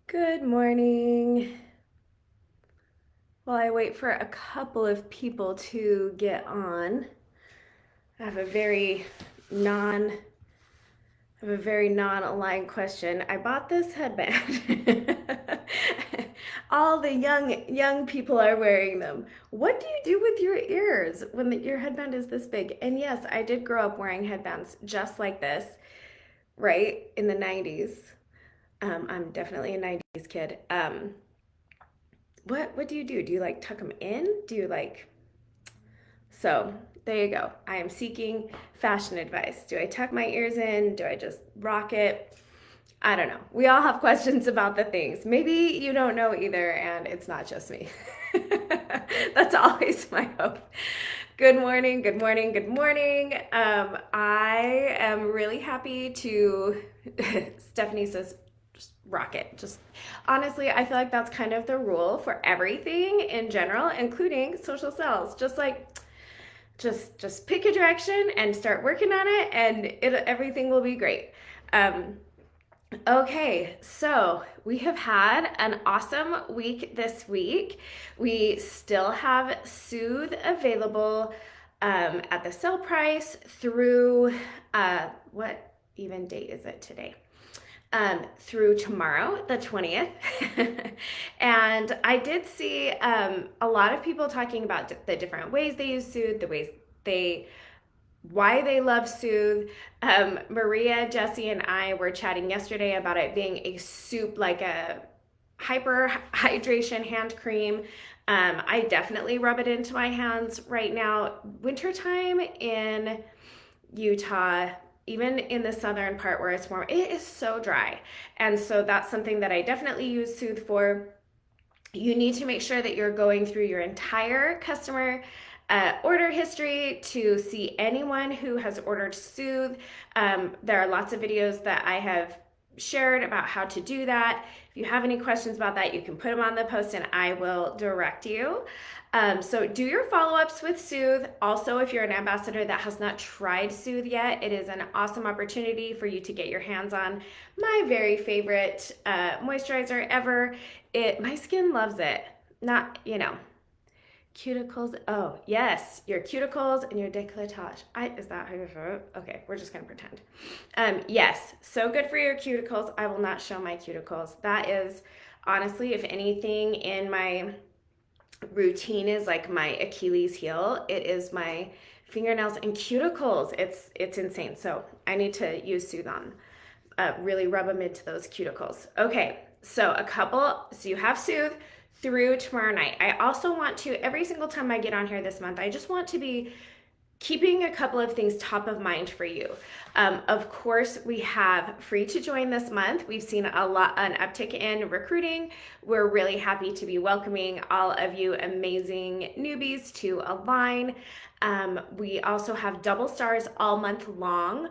Good morning. While I wait for a couple of people to get on, I have a very non non-aligned question. I bought this headband. All the young people are wearing them. What do you do with your ears when your headband is this big? And yes, I did grow up wearing headbands just like this, right? In the 90s. I'm definitely a 90s kid. What do you do? Do you like tuck them in? Do you like So there you go. I am seeking fashion advice. Do I tuck my ears in? Do I just rock it? I don't know. We all have questions about the things. Maybe you don't know either, and it's not just me. That's always my hope. Good morning, good morning, good morning. I am really happy to. Stephanie says, just rock it. Just honestly, I feel like that's kind of the rule for everything in general, including social sales. Just pick a direction and start working on it, and everything will be great. Okay, so we have had an awesome week this week. We still have Soothe available at the sale price through what even date is it today? Through tomorrow, the 20th. And I did see a lot of people talking about the different ways they use Soothe, why they love Soothe. Maria, Jesse, and I were chatting yesterday about it being like a hyper hydration hand cream. I definitely rub it into my hands right now. Wintertime in Utah, even in the southern part where it's warm, it is so dry. And so that's something that I definitely use Soothe for. You need to make sure that you're going through your entire customer order history to see anyone who has ordered Soothe. There are lots of videos that I have shared about how to do that. If you have any questions about that, you can put them on the post and I will direct you. So do your follow-ups with Soothe. Also, if you're an ambassador that has not tried Soothe yet, it is an awesome opportunity for you to get your hands on my very favorite moisturizer ever. My skin loves it. Not, cuticles. Oh, yes, your cuticles and your décolletage. Is that how you say it? Okay, we're just gonna pretend. Yes, so good for your cuticles. I will not show my cuticles. That is honestly, if anything in my routine is like my Achilles heel, it is my fingernails and cuticles. It's insane. So I need to use Soothe on. Really rub them into those cuticles. Okay, so you have Soothe through tomorrow night. I also want to, every single time I get on here this month, I just want to be keeping a couple of things top of mind for you. Of course, we have free to join this month. We've seen an uptick in recruiting. We're really happy to be welcoming all of you amazing newbies to Align. We also have double stars all month long.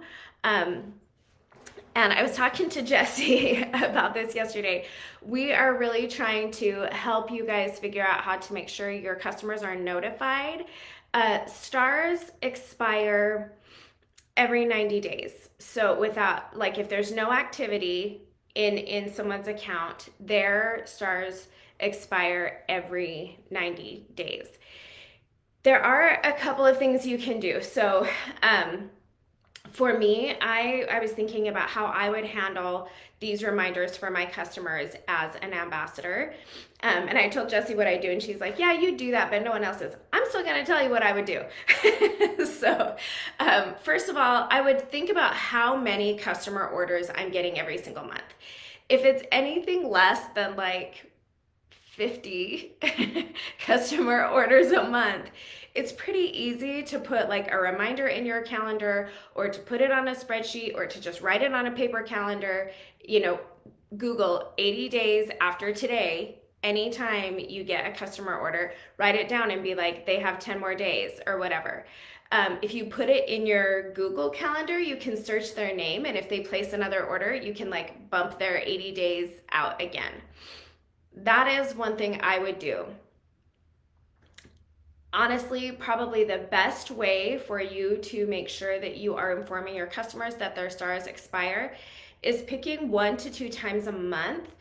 And I was talking to Jesse about this yesterday. We are really trying to help you guys figure out how to make sure your customers are notified. Stars expire every 90 days. So if there's no activity in someone's account, their stars expire every 90 days. There are a couple of things you can do. So, for me, I was thinking about how I would handle these reminders for my customers as an ambassador. And I told Jessie what I do, and she's like, yeah, you do that, but no one else is. I'm still going to tell you what I would do. So, first of all, I would think about how many customer orders I'm getting every single month. If it's anything less than like 50 customer orders a month, it's pretty easy to put like a reminder in your calendar, or to put it on a spreadsheet, or to just write it on a paper calendar. Google 80 days after today. Anytime you get a customer order, write it down and be like, they have 10 more days or whatever. If you put it in your Google Calendar, you can search their name, and if they place another order, you can like bump their 80 days out again. That is one thing I would do. Honestly, probably the best way for you to make sure that you are informing your customers that their stars expire is picking 1 to 2 times a month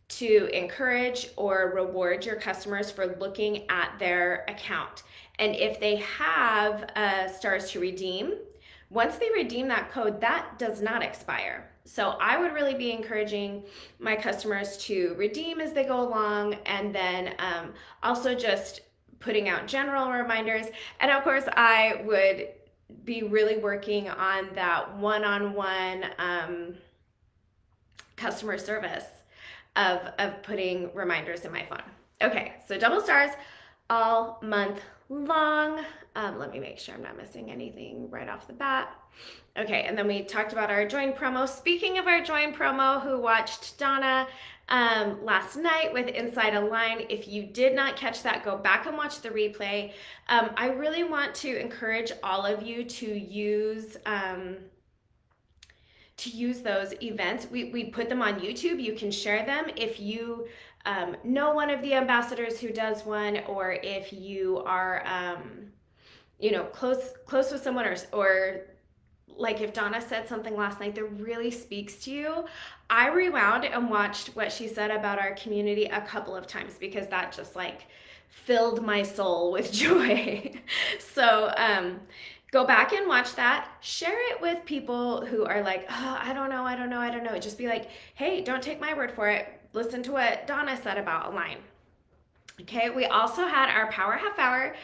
to encourage or reward your customers for looking at their account. And if they have stars to redeem, once they redeem that code, that does not expire. So I would really be encouraging my customers to redeem as they go along, and then also just putting out general reminders. And of course, I would be really working on that one-on-one customer service of putting reminders in my phone. Okay, so double stars all month long. Let me make sure I'm not missing anything right off the bat. Okay, and then we talked about our join promo. Speaking of our join promo, who watched Donna last night with Inside Align, if you did not catch that, go back and watch the replay. I really want to encourage all of you to use those events. We put them on YouTube. You can share them if you know one of the ambassadors who does one, or if you are close with someone, or like if Donna said something last night that really speaks to you. I rewound and watched what she said about our community a couple of times, because that just like filled my soul with joy. So go back and watch that. Share it with people who are like, oh, I don't know. Just be like, hey, don't take my word for it. Listen to what Donna said about Align. Okay, we also had our Power Half Hour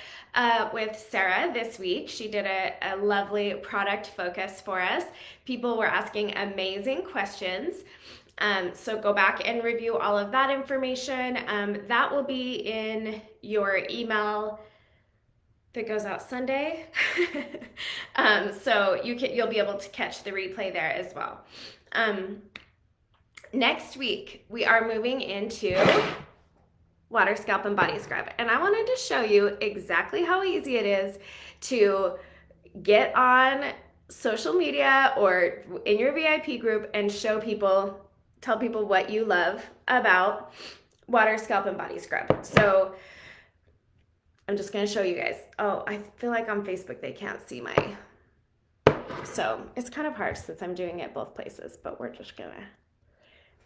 with Sarah this week. She did a lovely product focus for us. People were asking amazing questions. So go back and review all of that information. That will be in your email that goes out Sunday. So you'll be able to catch the replay there as well. Next week, we are moving into Water, Scalp, and Body Scrub. And I wanted to show you exactly how easy it is to get on social media or in your VIP group and tell people what you love about Water, Scalp, and Body Scrub. So I'm just gonna show you guys. Oh, I feel like on Facebook they can't see so it's kind of hard since I'm doing it both places, but we're just gonna.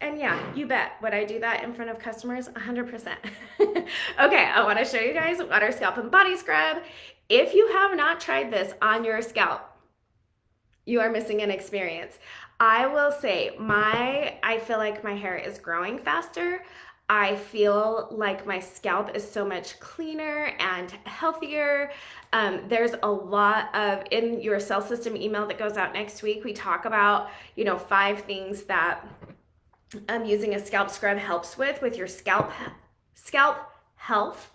And yeah, you bet. Would I do that in front of customers? 100%. Okay, I want to show you guys Water, Scalp, and Body Scrub. If you have not tried this on your scalp, you are missing an experience. I will say, I feel like my hair is growing faster. I feel like my scalp is so much cleaner and healthier. There's a lot in your Cell System email that goes out next week, we talk about, 5 things that using a scalp scrub helps with your scalp health.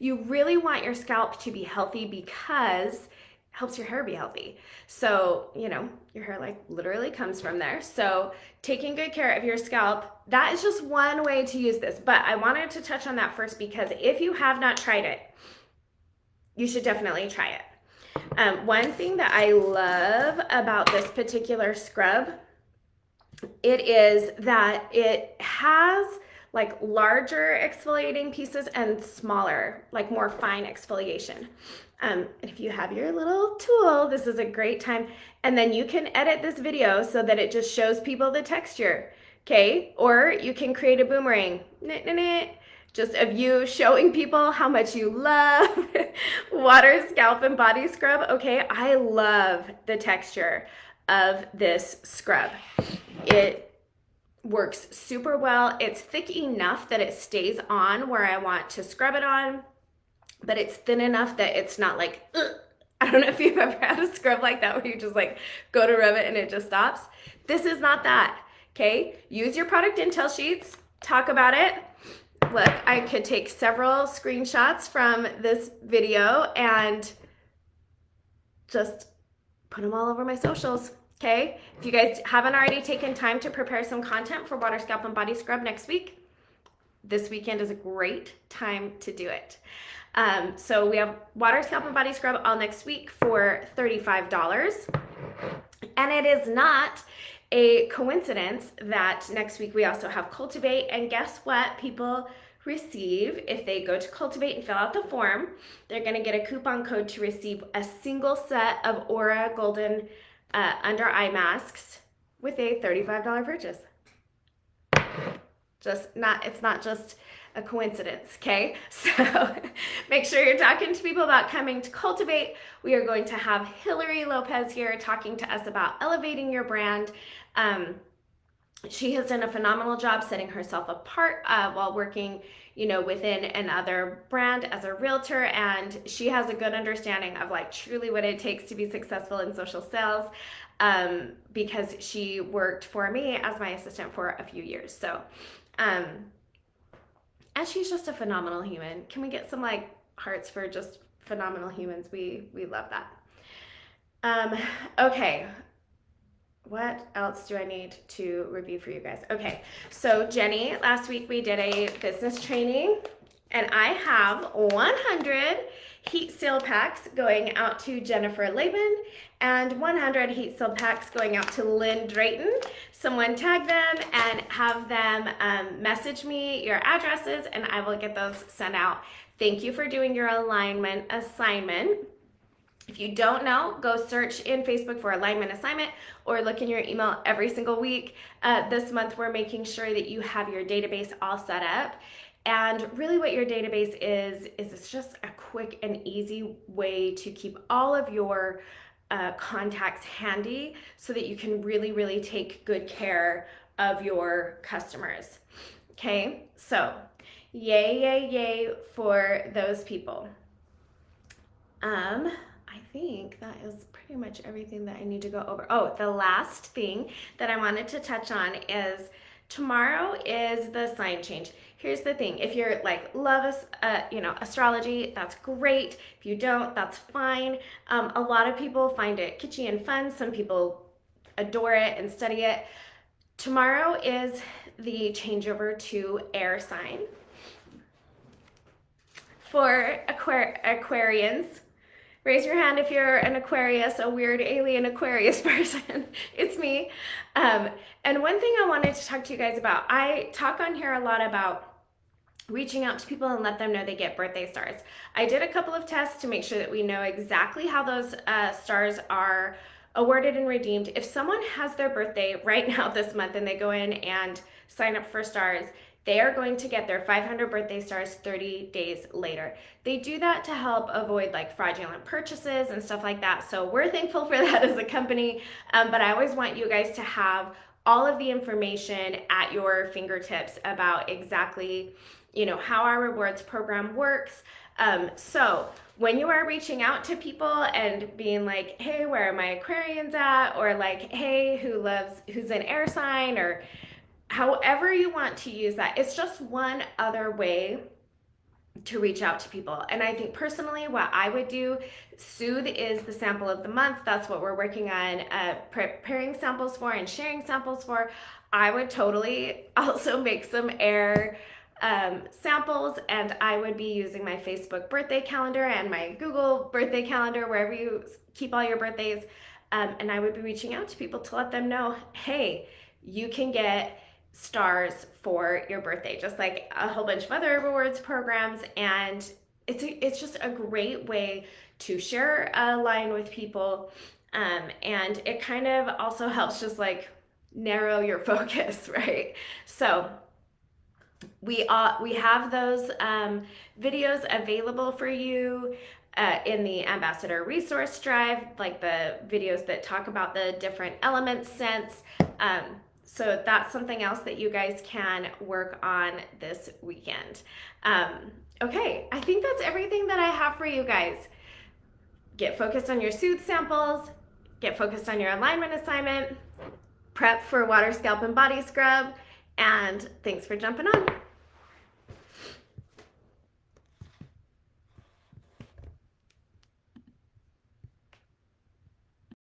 You really want your scalp to be healthy because it helps your hair be healthy. So, your hair like literally comes from there. So taking good care of your scalp, that is just one way to use this. But I wanted to touch on that first, because if you have not tried it, you should definitely try it. One thing that I love about this particular scrub, it is that it has like larger exfoliating pieces and smaller, like more fine exfoliation. If you have your little tool, this is a great time. And then you can edit this video so that it just shows people the texture, okay? Or you can create a boomerang, just of you showing people how much you love Water, Scalp, and Body Scrub, okay? I love the texture of this scrub. It works super well. It's thick enough that it stays on where I want to scrub it on, but it's thin enough that it's not like, ugh. I don't know if you've ever had a scrub like that where you just like go to rub it and it just stops. This is not that, okay? Use your product intel sheets, talk about it. Look, I could take several screenshots from this video and just put them all over my socials. Okay, if you guys haven't already taken time to prepare some content for Water, Scalp, and Body Scrub next week, this weekend is a great time to do it. So we have Water, Scalp, and Body Scrub all next week for $35. And it is not a coincidence that next week we also have Cultivate. And guess what? People receive, if they go to Cultivate and fill out the form, they're going to get a coupon code to receive a single set of Aura Golden under eye masks with a $35 purchase. It's not just a coincidence, okay? So make sure you're talking to people about coming to Cultivate. We are going to have Hillary Lopez here talking to us about elevating your brand. She has done a phenomenal job setting herself apart while working, within another brand as a realtor, and she has a good understanding of like truly what it takes to be successful in social sales, because she worked for me as my assistant for a few years. So, and she's just a phenomenal human. Can we get some like hearts for just phenomenal humans? We love that. Okay. What else do I need to review for you guys? Okay, so Jenny, last week we did a business training, and I have 100 heat seal packs going out to Jennifer Laban and 100 heat seal packs going out to Lynn Drayton. Someone tag them and have them message me your addresses, and I will get those sent out. Thank you for doing your alignment assignment. If you don't know, go search in Facebook for alignment assignment or look in your email every single week. This month, we're making sure that you have your database all set up. And really what your database is it's just a quick and easy way to keep all of your contacts handy so that you can really, really take good care of your customers. Okay, so yay, yay, yay for those people. I think that is pretty much everything that I need to go over. Oh, the last thing that I wanted to touch on is tomorrow is the sign change. Here's the thing. If you're like love astrology, that's great. If you don't, that's fine. A lot of people find it kitschy and fun. Some people adore it and study it. Tomorrow is the changeover to air sign. For Aquarians, raise your hand if you're an Aquarius, a weird alien Aquarius person. It's me. And one thing I wanted to talk to you guys about, I talk on here a lot about reaching out to people and let them know they get birthday stars. I did a couple of tests to make sure that we know exactly how those stars are awarded and redeemed. If someone has their birthday right now this month and they go in and sign up for stars, they are going to get their 500 birthday stars 30 days later. They do that to help avoid like fraudulent purchases and stuff like that. So we're thankful for that as a company. But I always want you guys to have all of the information at your fingertips about exactly, how our rewards program works. So when you are reaching out to people and being like, hey, where are my Aquarians at? Or like, hey, who's an air sign? Or however you want to use that, it's just one other way to reach out to people. And I think personally what I would do, Soothe is the sample of the month. That's what we're working on preparing samples for and sharing samples for. I would totally also make some air samples, and I would be using my Facebook birthday calendar and my Google birthday calendar, wherever you keep all your birthdays. And I would be reaching out to people to let them know, hey, you can get stars for your birthday, just like a whole bunch of other rewards programs. And it's just a great way to share a line with people, and it kind of also helps just like narrow your focus, right? So we have those videos available for you in the Ambassador Resource Drive, like the videos that talk about the different element scents. So that's something else that you guys can work on this weekend. Okay, I think that's everything that I have for you guys. Get focused on your Soothe samples, get focused on your alignment assignment, prep for water, scalp, and body scrub, and thanks for jumping on.